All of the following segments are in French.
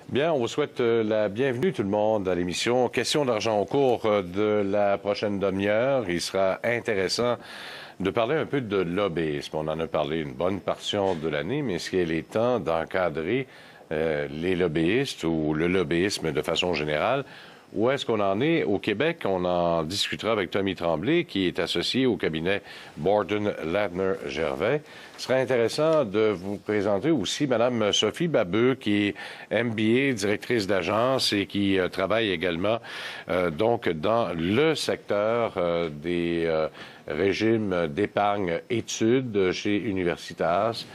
Bien, on vous souhaite la bienvenue tout le monde à l'émission Question d'argent au cours de la prochaine demi-heure. Il sera intéressant de parler un peu de lobbyisme. On en a parlé une bonne portion de l'année, mais est-ce qu'il est temps d'encadrer les lobbyistes ou le lobbyisme de façon générale? Où est-ce qu'on en est au Québec? On en discutera avec Tommy Tremblay, qui est associé au cabinet Borden Ladner Gervais. Ce serait intéressant de vous présenter aussi Mme Sophie Babeu, qui est MBA, directrice d'agence et qui travaille également donc dans le secteur des régimes d'épargne études chez Universitas.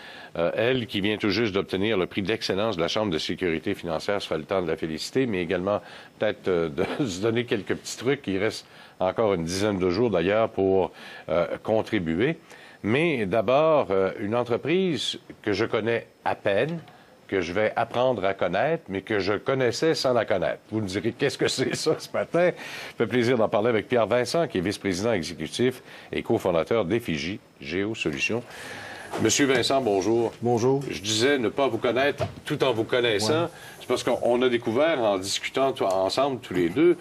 Elle, qui vient tout juste d'obtenir le prix d'excellence de la Chambre de sécurité financière, ça fait le temps de la féliciter, mais également peut-être de se donner quelques petits trucs. Il reste encore une dizaine de jours d'ailleurs pour contribuer. Mais d'abord, une entreprise que je connais à peine, que je vais apprendre à connaître, mais que je connaissais sans la connaître. Vous me direz, qu'est-ce que c'est ça ce matin? Ça fait plaisir d'en parler avec Pierre Vincent, qui est vice-président exécutif et cofondateur d'Effigie Géosolutions. Monsieur Vincent, bonjour. Bonjour. Je disais ne pas vous connaître tout en vous connaissant. Ouais. C'est parce qu'on a découvert, en discutant ensemble tous les deux,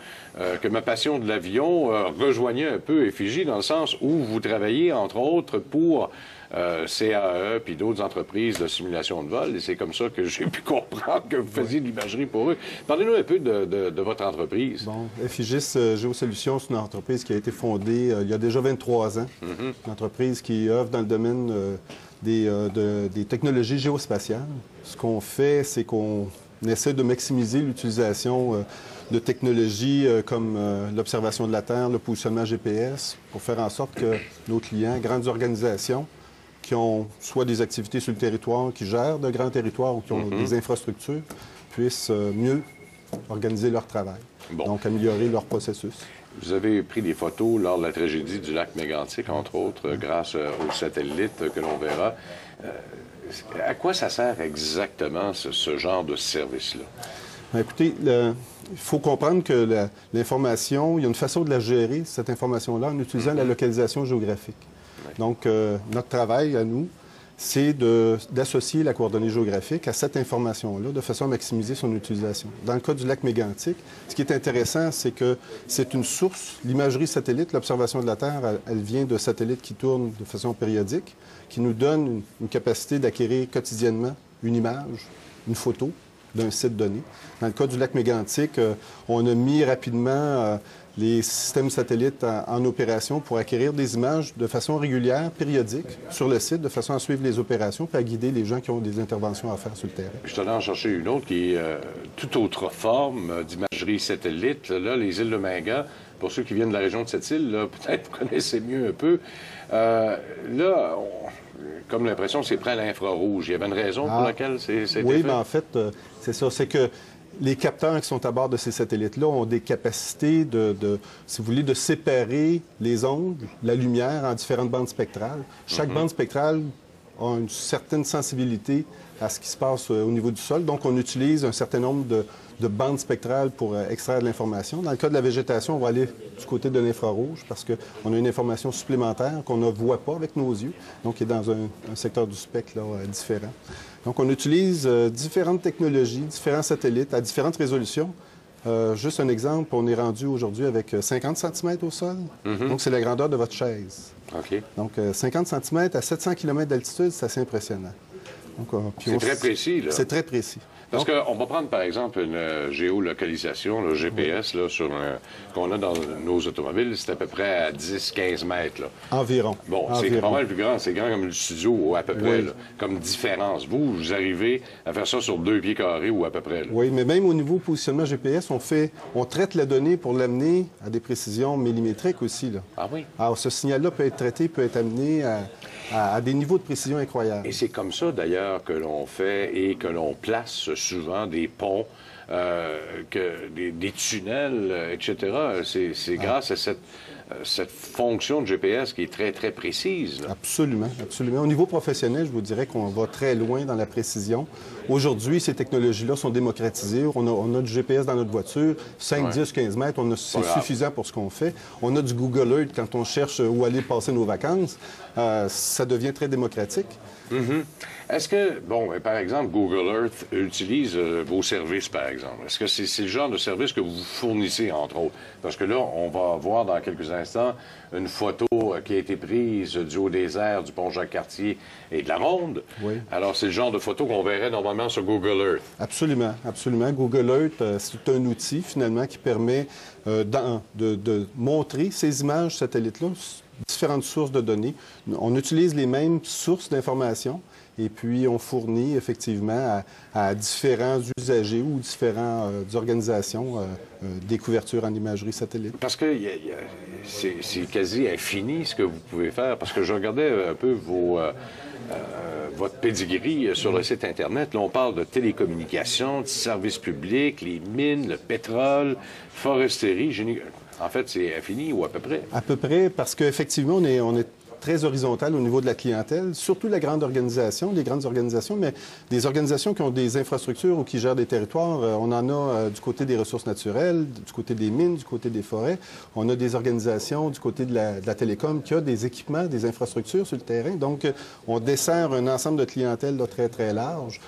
que ma passion de l'avion rejoignait un peu Effigie, dans le sens où vous travaillez, entre autres, pour CAE puis d'autres entreprises de simulation de vol. Et c'est comme ça que j'ai pu comprendre que vous faisiez de l'imagerie pour eux. Parlez-nous un peu de votre entreprise. Bon, Effigis Géosolutions, c'est une entreprise qui a été fondée il y a déjà 23 ans. Une entreprise qui œuvre dans le domaine des technologies géospatiales. Ce qu'on fait, c'est qu'on essaie de maximiser l'utilisation de technologies comme l'observation de la Terre, le positionnement GPS, pour faire en sorte que nos clients, grandes organisations, qui ont soit des activités sur le territoire, qui gèrent de grands territoires ou qui ont des infrastructures, puissent mieux organiser leur travail. Bon. Donc, améliorer leur processus. Vous avez pris des photos lors de la tragédie du lac Mégantic, entre autres, grâce aux satellites que l'on verra. À quoi ça sert exactement ce genre de service-là? Bien, écoutez, il faut comprendre que l'information, il y a une façon de la gérer, cette information-là, en utilisant la localisation géographique. Donc, notre travail à nous, c'est d'associer la coordonnée géographique à cette information-là de façon à maximiser son utilisation. Dans le cas du lac Mégantic, ce qui est intéressant, c'est que c'est une source, l'imagerie satellite, l'observation de la Terre, elle vient de satellites qui tournent de façon périodique, qui nous donnent une capacité d'acquérir quotidiennement une image, une photo d'un site donné. Dans le cas du lac Mégantic, on a mis rapidement les systèmes satellites en opération pour acquérir des images de façon régulière, périodique, sur le site, de façon à suivre les opérations et à guider les gens qui ont des interventions à faire sur le terrain. Je suis allé en chercher une autre qui est toute autre forme d'imagerie satellite. Là, les îles de Mingan, pour ceux qui viennent de la région de cette île, peut-être vous connaissez mieux un peu. Là, comme l'impression que c'est près à l'infrarouge. Il y avait une raison pour laquelle c'est oui, mais en fait, c'est ça. C'est que les capteurs qui sont à bord de ces satellites-là ont des capacités si vous voulez, de séparer les ondes, la lumière, en différentes bandes spectrales. Chaque bande spectrale a une certaine sensibilité à ce qui se passe au niveau du sol. Donc, on utilise un certain nombre de bandes spectrales pour extraire de l'information. Dans le cas de la végétation, on va aller du côté de l'infrarouge parce qu'on a une information supplémentaire qu'on ne voit pas avec nos yeux, donc qui est dans un secteur du spectre là, différent. Donc, on utilise différentes technologies, différents satellites à différentes résolutions. Juste un exemple, on est rendu aujourd'hui avec 50 cm au sol. Donc, c'est la grandeur de votre chaise. OK. Donc, 50 cm à 700 km d'altitude, c'est assez impressionnant. C'est très précis, là. C'est très précis. Parce qu'on va prendre, par exemple, une géolocalisation, le GPS, là, qu'on a dans nos automobiles, c'est à peu près à 10-15 mètres. Là. Environ. Bon, c'est pas mal plus grand. C'est grand comme le studio, à peu près, là, comme différence. Vous arrivez à faire ça sur 2 pieds carrés ou à peu près. Là. Oui, mais même au niveau positionnement GPS, on traite la donnée pour l'amener à des précisions millimétriques aussi. Là. Ah oui? Alors, ce signal-là peut être traité, peut être amené à des niveaux de précision incroyables. Et c'est comme ça, d'ailleurs, que l'on fait et que l'on place souvent des ponts, des tunnels, etc. C'est grâce à cette cette fonction de GPS qui est très, très précise. Là. Absolument, absolument. Au niveau professionnel, je vous dirais qu'on va très loin dans la précision. Aujourd'hui, ces technologies-là sont démocratisées. On a du GPS dans notre voiture, 5, 10, 15 mètres, c'est suffisant pour ce qu'on fait. On a du Google Earth quand on cherche où aller passer nos vacances. Ça devient très démocratique. Est-ce que, bon, par exemple, Google Earth utilise vos services, par exemple? Est-ce que c'est le genre de service que vous fournissez, entre autres? Parce que là, on va voir dans quelques instants une photo qui a été prise du haut désert, du pont Jacques-Cartier et de la Ronde. Oui. Alors, c'est le genre de photo qu'on verrait normalement sur Google Earth. Absolument, absolument. Google Earth, c'est un outil, finalement, qui permet de montrer ces images satellites-là, différentes sources de données. On utilise les mêmes sources d'informations et puis on fournit effectivement à différents usagers ou différentes organisations des couvertures en imagerie satellite. Parce que c'est quasi infini ce que vous pouvez faire. Parce que je regardais un peu votre pedigree sur le site Internet. Là, on parle de télécommunications, de services publics, les mines, le pétrole, foresterie, génie. En fait, c'est infini ou à peu près? À peu près, parce qu'effectivement, on est très horizontal au niveau de la clientèle, surtout les grandes organisations, mais des organisations qui ont des infrastructures ou qui gèrent des territoires. On en a du côté des ressources naturelles, du côté des mines, du côté des forêts. On a des organisations du côté de la télécom qui a des équipements, des infrastructures sur le terrain. Donc, on dessert un ensemble de clientèle là, très, très large.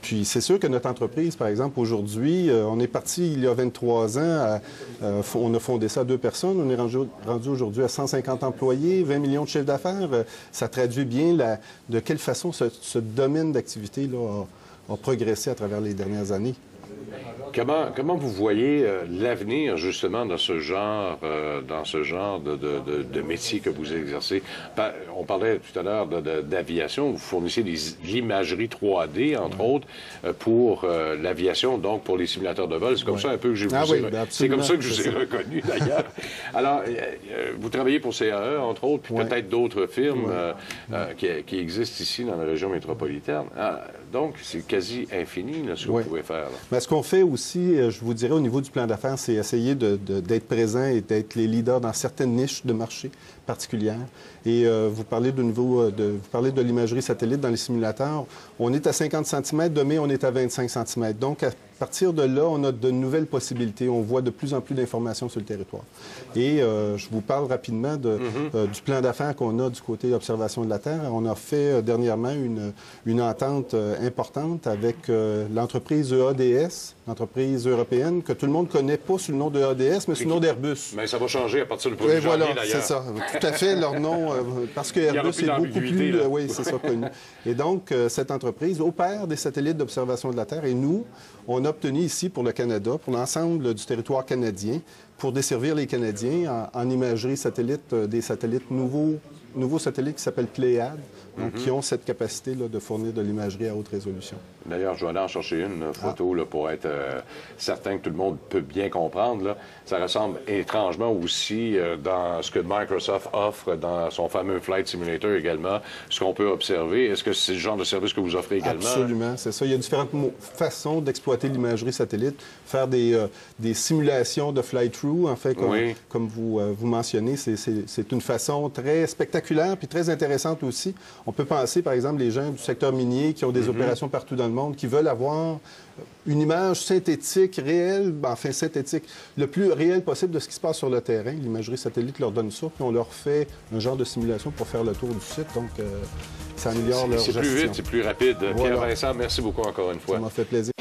Puis c'est sûr que notre entreprise, par exemple, aujourd'hui, on est parti il y a 23 ans, on a fondé ça à 2 personnes, on est rendu aujourd'hui à 150 employés, 20 millions de chiffre d'affaires. Ça traduit bien de quelle façon ce domaine d'activité-là a progressé à travers les dernières années. Comment vous voyez l'avenir, justement, dans ce genre de métier que vous exercez? On parlait tout à l'heure d'aviation. Vous fournissez de l'imagerie 3D, entre autres, pour l'aviation, donc pour les simulateurs de vol. C'est comme ça un peu que je vous ai... C'est comme ça que je vous ai reconnu, d'ailleurs. Alors, vous travaillez pour CAE, entre autres, puis peut-être d'autres firmes qui existent ici dans la région métropolitaine. Donc, c'est quasi infini, là, ce que vous pouvez faire. Mais ce qu'on fait aussi, je vous dirais, au niveau du plan d'affaires, c'est essayer d'être présent et d'être les leaders dans certaines niches de marché particulières. Et vous parlez de l'imagerie satellite dans les simulateurs. On est à 50 cm, demain, on est à 25 cm. Donc, à partir de là, on a de nouvelles possibilités. On voit de plus en plus d'informations sur le territoire. Et je vous parle rapidement du plan d'affaires qu'on a du côté observation de la Terre. On a fait dernièrement une entente importante avec l'entreprise EADS, l'entreprise européenne, que tout le monde connaît pas sous le nom de EADS, mais sous le nom d'Airbus. Mais ça va changer à partir du 1er janvier, d'ailleurs. C'est ça. Tout à fait, leur nom, parce que Airbus est beaucoup plus... oui, c'est ça, connu. Et donc, cette entreprise opère des satellites d'observation de la Terre. Et nous, on a obtenu ici, pour le Canada, pour l'ensemble du territoire canadien, pour desservir les Canadiens en imagerie satellite, des satellites nouveaux satellites qui s'appellent Pléiades, donc qui ont cette capacité là, de fournir de l'imagerie à haute résolution. D'ailleurs, je vais aller en chercher une photo là, pour être certain que tout le monde peut bien comprendre. Là. Ça ressemble étrangement aussi dans ce que Microsoft offre dans son fameux Flight Simulator également, ce qu'on peut observer. Est-ce que c'est le genre de service que vous offrez également? Absolument, c'est ça. Il y a différentes façons d'exploiter l'imagerie satellite, faire des simulations de fly-through, en fait, comme vous mentionnez. C'est une façon très spectaculaire puis très intéressante aussi. On peut penser, par exemple, les gens du secteur minier qui ont des opérations partout dans le monde, qui veulent avoir une image synthétique, réelle, enfin synthétique, le plus réel possible de ce qui se passe sur le terrain. L'imagerie satellite leur donne ça, puis on leur fait un genre de simulation pour faire le tour du site. Donc, ça améliore leur gestion. C'est plus vite, c'est plus rapide. Pierre Vincent, merci beaucoup encore une fois. Ça m'a fait plaisir.